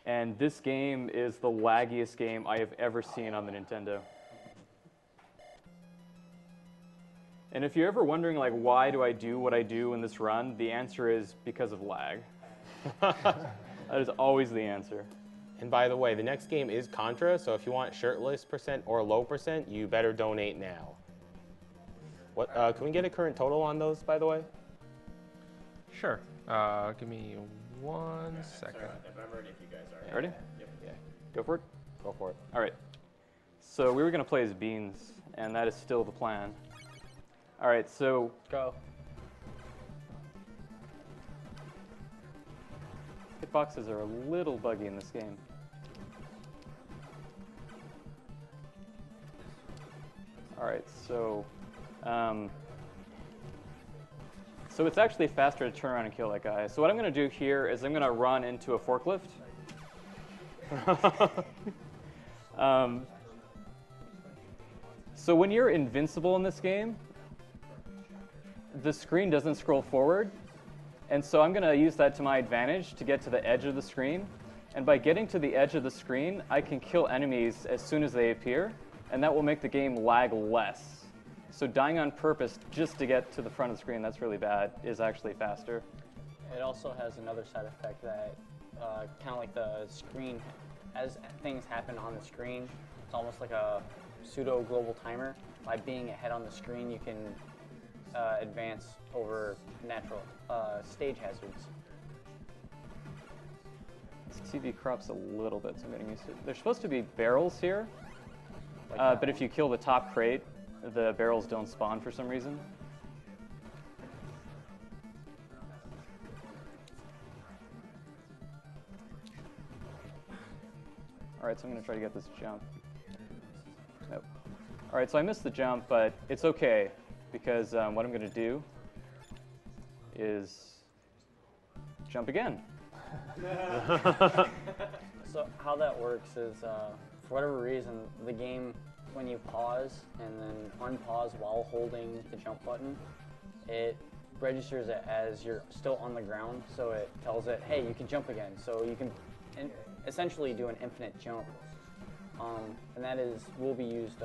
And this game is the laggiest game I have ever seen on the Nintendo. And if you're ever wondering, like, why do I do what I do in this run, the answer is because of lag. That is always the answer. And by the way, the next game is Contra, so if you want shirtless % or low %, you better donate now. What? Can we get a current total on those, by the way? Sure. Give me 1 second. I'm ready if you guys are. Ready? Yep. Yeah. Go for it. Go for it. All right. So we were going to play as Beans, and that is still the plan. All right, so Go. hitboxes are a little buggy in this game. All right, so it's actually faster to turn around and kill that guy. So what I'm going to do here is I'm going to run into a forklift. So when you're invincible in this game, the screen doesn't scroll forward. And so I'm going to use that to my advantage to get to the edge of the screen. And by getting to the edge of the screen, I can kill enemies as soon as they appear. And that will make the game lag less. So dying on purpose just to get to the front of the screen, that's really bad, is actually faster. It also has another side effect that kind of like the screen, as things happen on the screen, it's almost like a pseudo global timer. By being ahead on the screen, you can advance over natural stage hazards. This TV crops a little bit, so I'm getting used to it. There's supposed to be barrels here, but if you kill the top crate, the barrels don't spawn for some reason. All right, so I'm going to try to get this jump. Nope. All right, so I missed the jump, but it's okay, because what I'm going to do is jump again. So how that works is, for whatever reason, the game, when you pause and then unpause while holding the jump button, it registers it as you're still on the ground, so it tells it, hey, you can jump again. So you can essentially do an infinite jump, and that will be used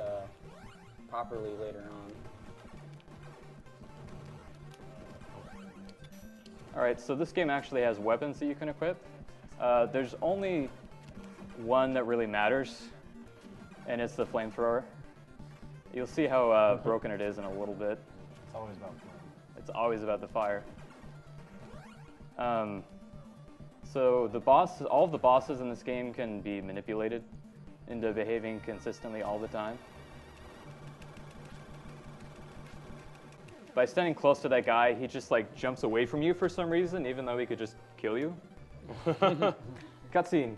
properly later on. All right, so this game actually has weapons that you can equip. There's only one that really matters, and it's the flamethrower. You'll see how broken it is in a little bit. It's always about fun. It's always about the fire. So the boss, all of the bosses in this game can be manipulated into behaving consistently all the time. By standing close to that guy, he just like jumps away from you for some reason, even though he could just kill you. Cutscene.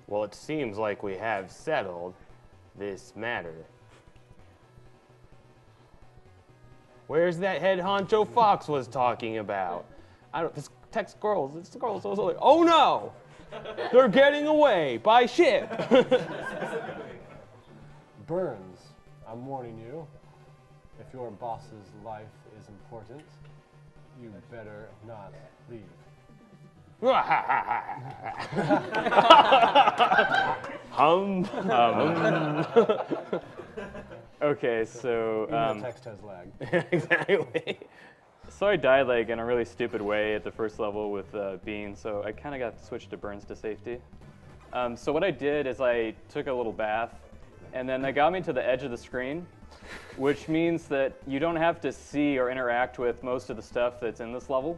Well, it seems like we have settled this matter. Where's that head honcho Fox was talking about? This text girls. It's the girls. Oh no! They're getting away by ship. Burns, I'm warning you. If your boss's life is important, you better not leave. Okay, so text has lag. Exactly. so I died like in a really stupid way at the first level with Bean, so I kind of got switched to Burns to safety. So what I did is I took a little bath, and then that got me to the edge of the screen, which means that you don't have to see or interact with most of the stuff that's in this level,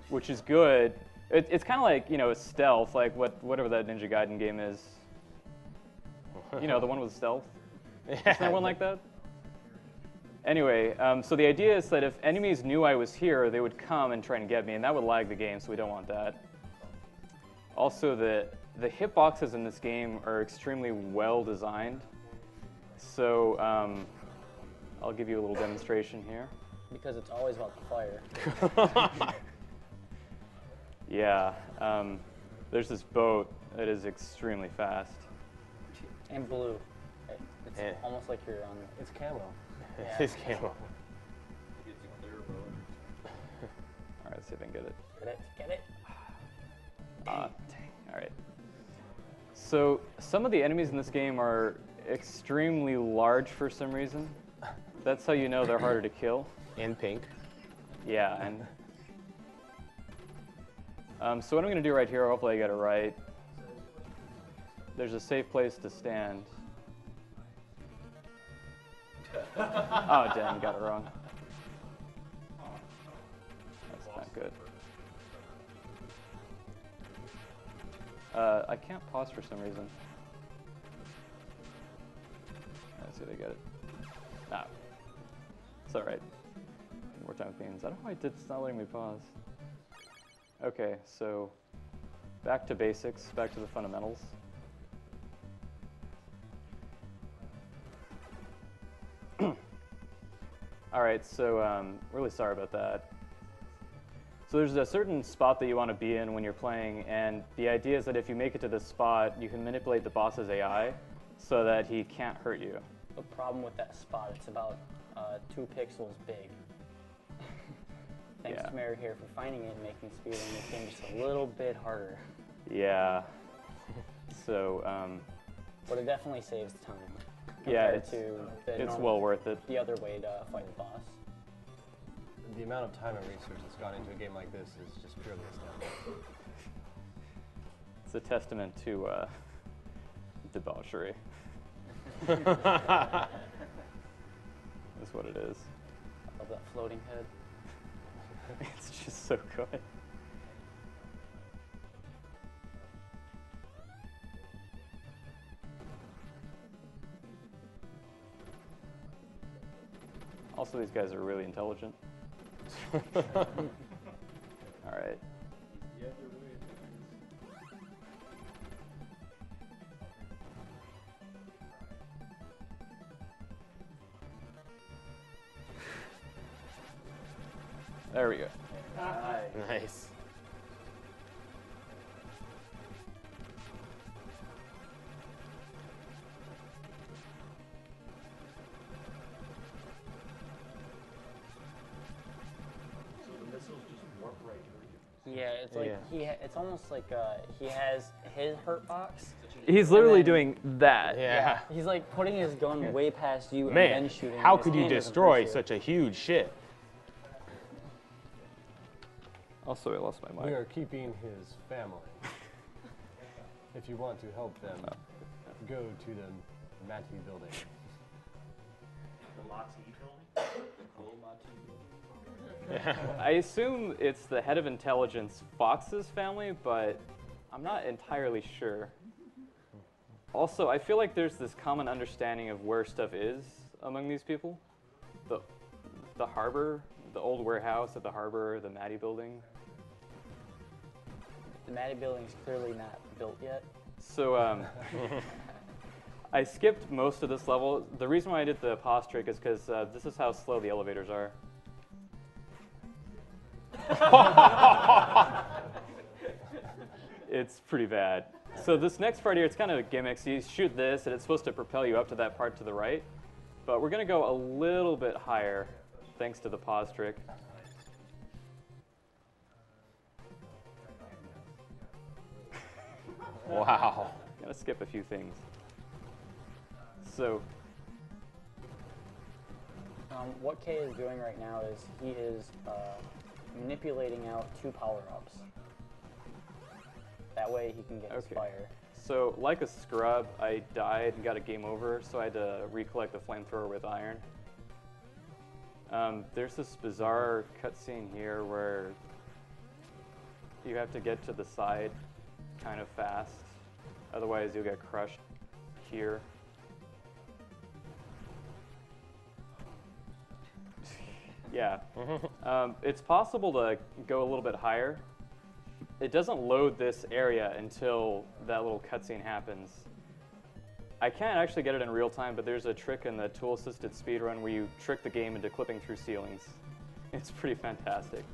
which is good. It's kind of like, you know, stealth, like whatever that Ninja Gaiden game is. You know, the one with stealth. Isn't there one like that? Anyway, so the idea is that if enemies knew I was here, they would come and try and get me, and that would lag the game, so we don't want that. Also, the hitboxes in this game are extremely well designed. So I'll give you a little demonstration here. Because it's always about the fire. Yeah, there's this boat that is extremely fast. And blue. It's almost like you're on. It's camo. Yeah. It's camo. It's a clear boat. All right, let's see if I can get it. Get it? right. So some of the enemies in this game are extremely large for some reason. That's how you know they're harder to kill. And pink. Yeah, and so what I'm going to do right here, hopefully I get it right. There's a safe place to stand. Oh, damn, got it wrong. That's not good. I can't pause for some reason. Let's see if I get it. Ah, it's all right. More time with beans. I don't know why it's not letting me pause. Okay, so back to basics, back to the fundamentals. All right, so really sorry about that. So there's a certain spot that you want to be in when you're playing, and the idea is that if you make it to this spot, you can manipulate the boss's AI so that he can't hurt you. The problem with that spot, it's about 2 pixels big. Thanks Yeah. to Mary here for finding it and making speeding this game just a little bit harder. Yeah. So But it definitely saves time. yeah, compared to the it's normal- well worth it. the other way to fight the boss. The amount of time and research that's gone into a game like this is just purely astounding. It's a testament to debauchery. That's what it is. I love that floating head. It's just so good. Also, these guys are really intelligent. All right. There we go. Nice. So the missiles just warp right through you. Yeah, it's like Yeah. it's almost like he has his hurt box. He's literally then- doing that. Yeah. He's like putting his gun way past you and Man, then shooting. how His could you hand doesn't destroy hurt you. such a huge ship? Also, I lost my We mic. are keeping his family. If you want to help them, go to the Matty building. The Lati building? The cool Lati building? I assume it's the head of intelligence, Fox's family, but I'm not entirely sure. Also, I feel like there's this common understanding of where stuff is among these people. The harbor, the old warehouse at the harbor, the Maddie building. The Maddie building's clearly not built yet. So I skipped most of this level. The reason why I did the pause trick is because this is how slow the elevators are. It's pretty bad. So this next part here, it's kind of a gimmick. So you shoot this, and it's supposed to propel you up to that part to the right. But we're going to go a little bit higher, thanks to the pause trick. Wow. Gonna skip a few things. So What Kay is doing right now is he is manipulating out 2 power-ups. That way he can get his Okay. fire. So, like a scrub, I died and got a game over, so I had to recollect the flamethrower with iron. There's this bizarre cutscene here where you have to get to the side kind of fast, otherwise you'll get crushed here. Yeah. It's possible to go a little bit higher. It doesn't load this area until that little cutscene happens. I can't actually get it in real time, but there's a trick in the tool-assisted speedrun where you trick the game into clipping through ceilings. It's pretty fantastic.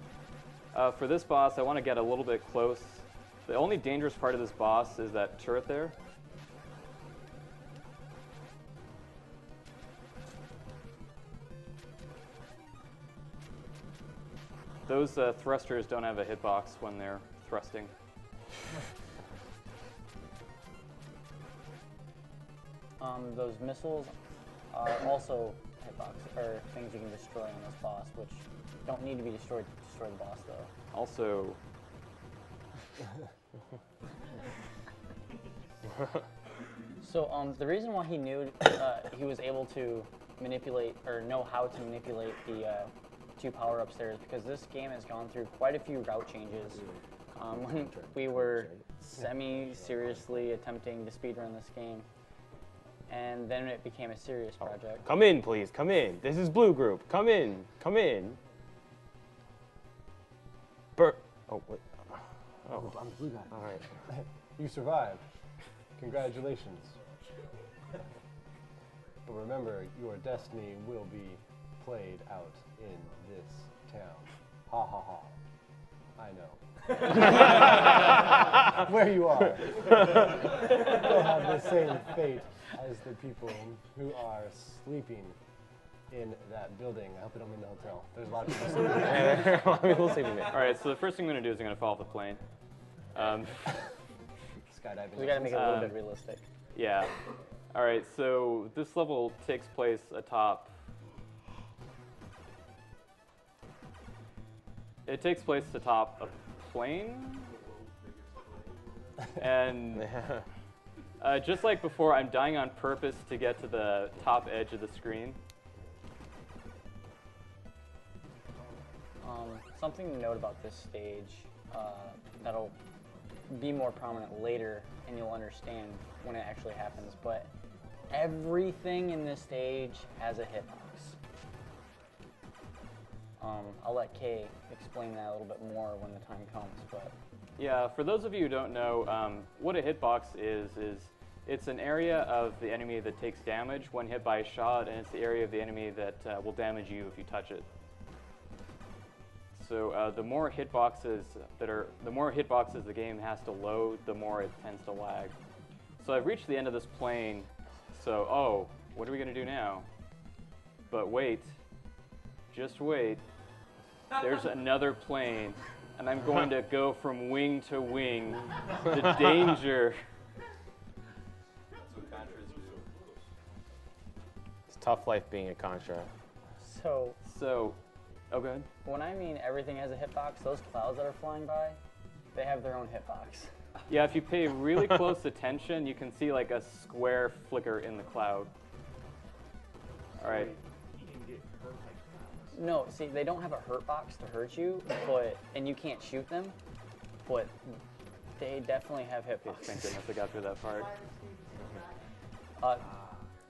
For this boss, I want to get a little bit close. The only dangerous part of this boss is that turret there. Those thrusters don't have a hitbox when they're thrusting. Those missiles are also hitbox, or things you can destroy on this boss, which don't need to be destroyed to destroy the boss, though. Also, So the reason why he knew he was able to manipulate, or know how to manipulate the 2 power-ups there is because this game has gone through quite a few route changes. When we were semi-seriously attempting to speedrun this game, and then it became a serious project. Come in, please. Come in. This is Blue Group. Come in. Come in. Oh, wait. Oh, I'm the blue guy. all right. You survived. Congratulations. But remember, your destiny will be played out in this town. Ha ha ha. I know. Where you are. You'll have the same fate as the people who are sleeping in that building. I hope they don't mean the hotel. There's a lot of people sleeping there. A lot of people sleeping there. all right. So the first thing I'm going to do is I'm going to fall off the plane. Skydiving. We got to make it a little Um, bit realistic. Yeah. All right. So this level takes place atop. It takes place atop a plane, and just like before, I'm dying on purpose to get to the top edge of the screen. Something to note about this stage that'll be more prominent later, and you'll understand when it actually happens, but everything in this stage has a hitbox. I'll let Kay explain that a little bit more when the time comes, but... Yeah, for those of you who don't know, what a hitbox is it's an area of the enemy that takes damage when hit by a shot, and it's the area of the enemy that will damage you if you touch it. So the more hitboxes the game has to load, the more it tends to lag. So I've reached the end of this plane. So what are we gonna do now? But wait, just wait. There's another plane, and I'm going to go from wing to wing. The danger. It's tough life being a Contra. So, Oh, go ahead. when I mean everything has a hitbox, those clouds that are flying by, they have their own hitbox. Yeah, if you pay really close attention, you can see like a square flicker in the cloud. All right. No, see, they don't have a hurt box to hurt you, and you can't shoot them, but they definitely have Thank hitboxes. goodness I got through that part.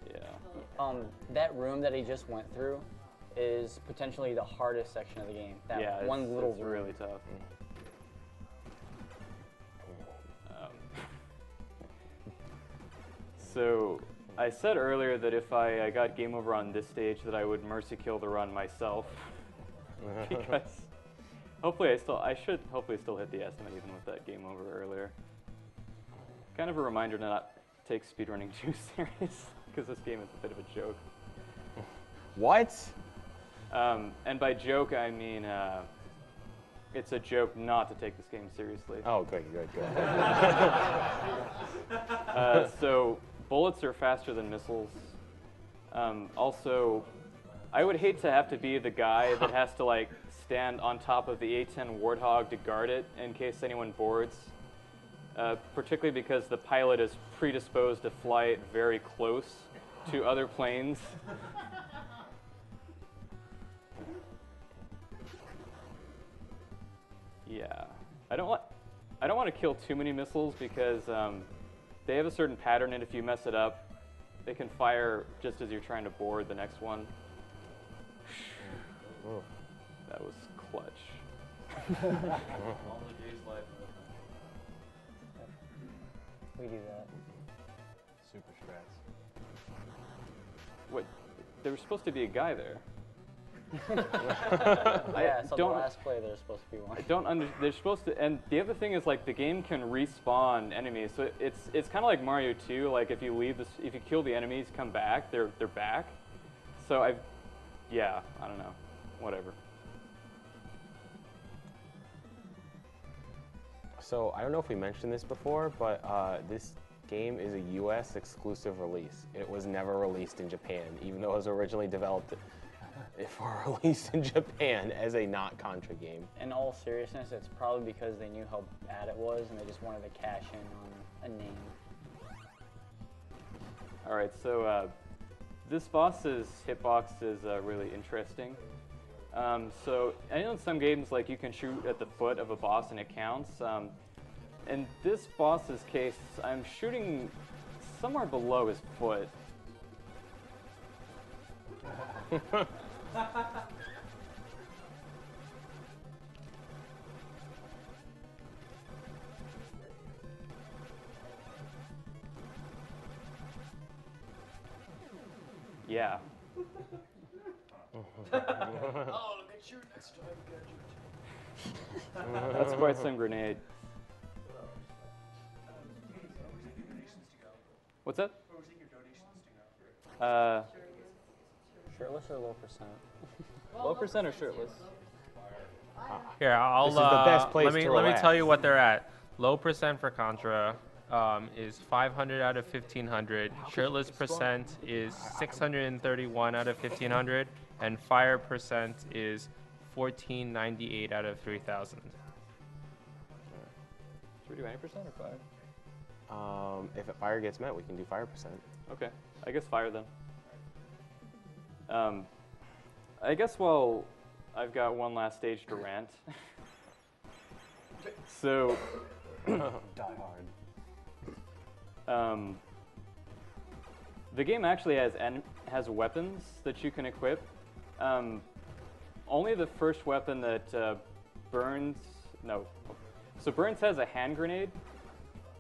Yeah. That room that he just went through is potentially the hardest section of the game. That Yeah, one little it's room. really tough. So I said earlier that if I got game over on this stage, that I would mercy kill the run myself, because hopefully I should hopefully still hit the estimate even with that game over earlier. Kind of a reminder to not take speedrunning too serious, because this game is a bit of a joke. What? And by joke, I mean it's a joke not to take this game seriously. Oh, good. So bullets are faster than missiles. Also, I would hate to have to be the guy that has to like stand on top of the A-10 Warthog to guard it in case anyone boards. Particularly because the pilot is predisposed to fly it very close to other planes. Yeah, I don't want to kill too many missiles because they have a certain pattern, and if you mess it up, they can fire just as you're trying to board the next one. Oh. That was clutch. We do that. Super strats. What? There was supposed to be a guy there. Yeah, so the don't- last play there's supposed to be one. I don't they're supposed to, and the other thing is like the game can respawn enemies, so it's kind of like Mario 2. Like if you if you kill the enemies, come back, they're back. So I don't know, whatever. So I don't know if we mentioned this before, but this game is a US exclusive release. It was never released in Japan, even though it was originally developed for release in Japan as a not Contra game. In all seriousness, it's probably because they knew how bad it was and they just wanted to cash in on a name. All right, so this boss's hitbox is really interesting. So I know in some games, like you can shoot at the foot of a boss and it counts. In this boss's case, I'm shooting somewhere below his foot. Yeah. Oh, make sure next time, Gadget. That's quite some grenade. What's that? Where was your donations to go? Shirtless or low percent? Low percent or shirtless? Here, I'll. This is the best place let me to let me relax. tell you what they're at. Low percent for Contra is 500 out of 1500. Shirtless percent is 631 out of 1500, and fire percent is 1498 out of 3000. Should we do 90% or fire? If fire gets met, we can do fire percent. Okay, I guess fire then. I guess while I've got one last stage to rant. So, Die hard. the game actually has weapons that you can equip. Only the first weapon that Burns, no. So Burns has a hand grenade,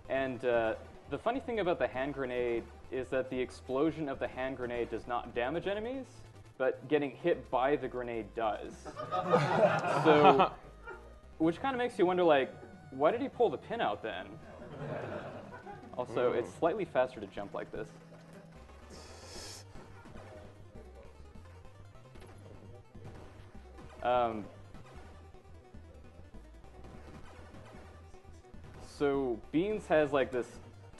and the funny thing about the hand grenade is that the explosion of the hand grenade does not damage enemies, but getting hit by the grenade does. So, which kind of makes you wonder, like, why did he pull the pin out then? Also, it's slightly faster to jump like this. So Beans has like this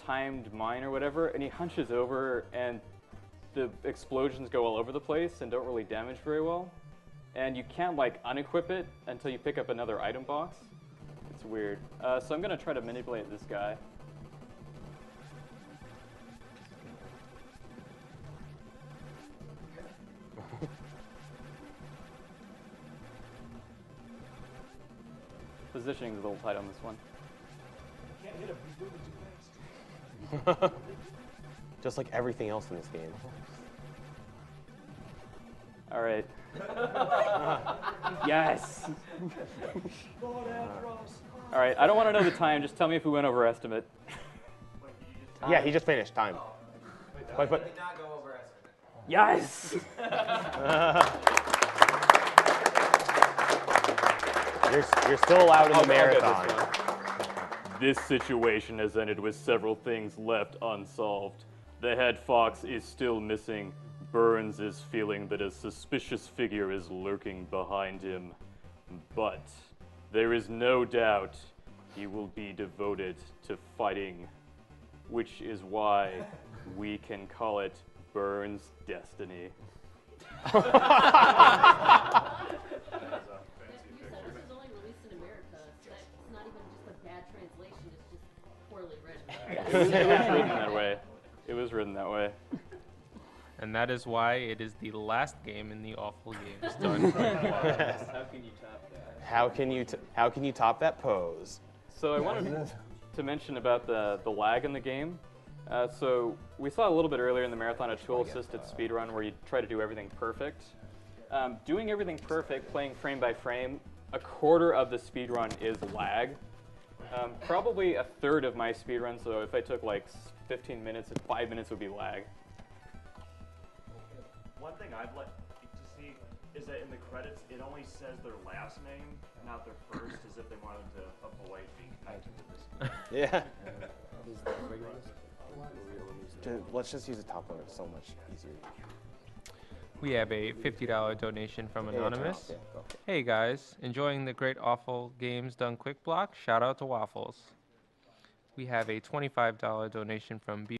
timed mine or whatever, and he hunches over, and the explosions go all over the place and don't really damage very well. And you can't like unequip it until you pick up another item box. It's weird. So I'm gonna try to manipulate this guy. Positioning is a little tight on this one. Can't hit him. He's moving too fast. Just like everything else in this game. All right. Yes. Go on after us. All right. I don't want to know the time. Just tell me if we went over estimate. Yeah, he just finished. Time. But not go over estimate. Yes. you're still allowed in the I'll get this marathon. one. This situation has ended with several things left unsolved. The head fox is still missing. Burns is feeling that a suspicious figure is lurking behind him. But there is no doubt he will be devoted to fighting, which is why we can call it Burns' destiny. You said this was only released in America. That's not even just a bad translation, it's just poorly written. It was written that way. It was written that way. And that is why it is the last game in the Awful Games done. How can you top that pose? So I wanted to mention about the lag in the game. So we saw a little bit earlier in the marathon a tool-assisted speedrun where you try to do everything perfect. Doing everything perfect, playing frame by frame, a quarter of the speedrun is lag. Probably a third of my speedrun, so if I took like 15 minutes, 5 minutes would be lag. One thing I'd like to see is that in the credits, it only says their last name, not their first, as if they wanted to avoid being connected to this. Yeah. Let's just use the top one. It's so much easier. We have a $50 donation from Anonymous. Yeah, go. Hey guys, enjoying the great Awful Games Done Quick block? Shout out to Waffles. we have a $25 donation from B.